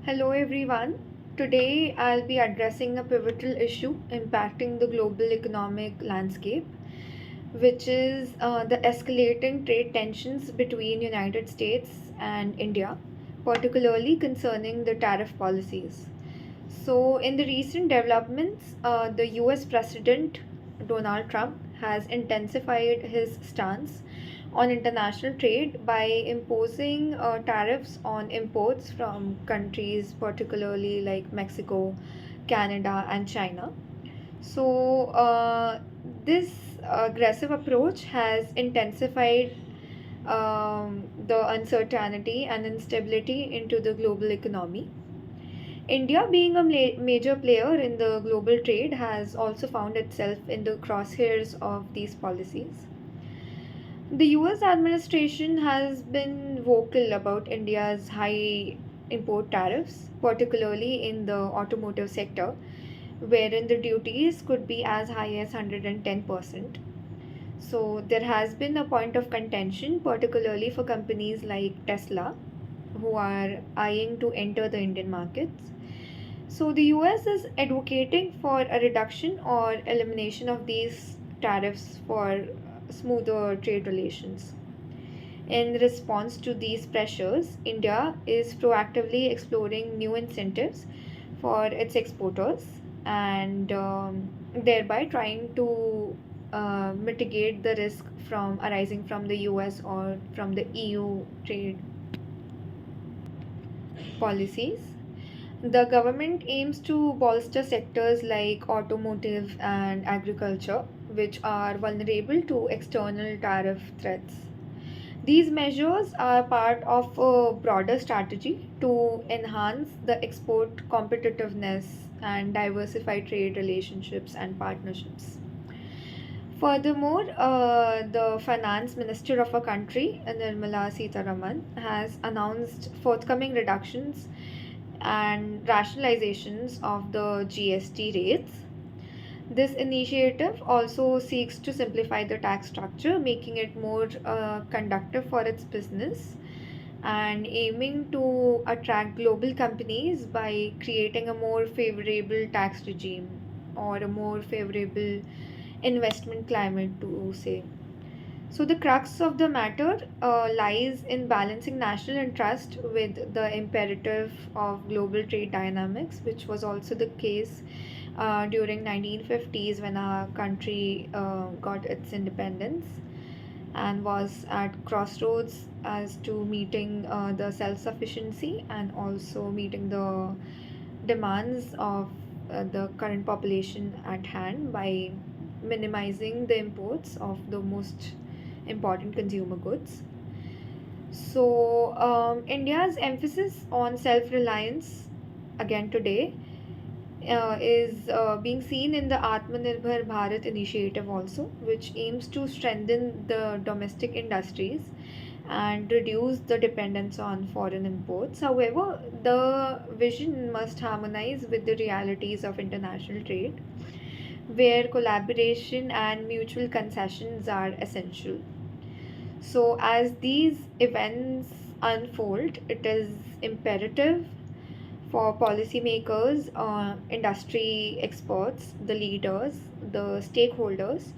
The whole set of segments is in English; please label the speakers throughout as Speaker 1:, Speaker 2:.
Speaker 1: Hello everyone. Today I'll be addressing a pivotal issue impacting the global economic landscape, which is the escalating trade tensions between United States and India, particularly concerning the tariff policies. So, in the recent developments, the US President Donald Trump has intensified his stance on international trade by imposing tariffs on imports from countries, particularly like Mexico, Canada, and China. So, this aggressive approach has intensified the uncertainty and instability into the global economy. India, being a major player in the global trade, has also found itself in the crosshairs of these policies. The US administration has been vocal about India's high import tariffs, particularly in the automotive sector, wherein the duties could be as high as 110%. So, there has been a point of contention, particularly for companies like Tesla, who are eyeing to enter the Indian markets. So the US is advocating for a reduction or elimination of these tariffs for smoother trade relations. In response to these pressures, India is proactively exploring new incentives for its exporters and thereby trying to mitigate the risk from arising from the US or from the EU trade policies. The government aims to bolster sectors like automotive and agriculture, which are vulnerable to external tariff threats. These measures are part of a broader strategy to enhance the export competitiveness and diversify trade relationships and partnerships. Furthermore, the finance minister of a country, Nirmala Sitharaman, has announced forthcoming reductions and rationalizations of the GST rates. This initiative also seeks to simplify the tax structure, making it more conducive for its business and aiming to attract global companies by creating a more favorable tax regime or a more favorable investment climate, to say. So, the crux of the matter lies in balancing national interest with the imperative of global trade dynamics, which was also the case during 1950s when our country got its independence and was at crossroads as to meeting the self-sufficiency and also meeting the demands of the current population at hand by minimizing the imports of the most important consumer goods. So, India's emphasis on self reliance again today is being seen in the Atmanirbhar Bharat initiative also, which aims to strengthen the domestic industries and reduce the dependence on foreign imports. However, the vision must harmonize with the realities of international trade, where collaboration and mutual concessions are essential. So, as these events unfold, it is imperative for policymakers, industry experts, the leaders, the stakeholders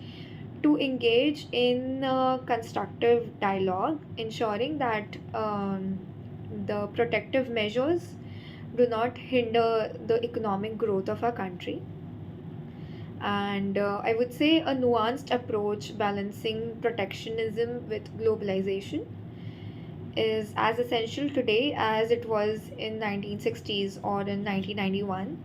Speaker 1: to engage in constructive dialogue, ensuring that the protective measures do not hinder the economic growth of our country. And I would say a nuanced approach balancing protectionism with globalization is as essential today as it was in 1960s or in 1991.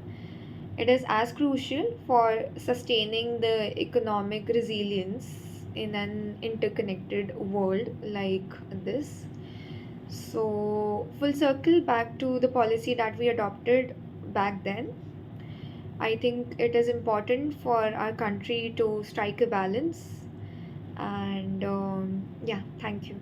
Speaker 1: It is as crucial for sustaining the economic resilience in an interconnected world like this. So, full circle back to the policy that we adopted back then. I think it is important for our country to strike a balance. And yeah, thank you.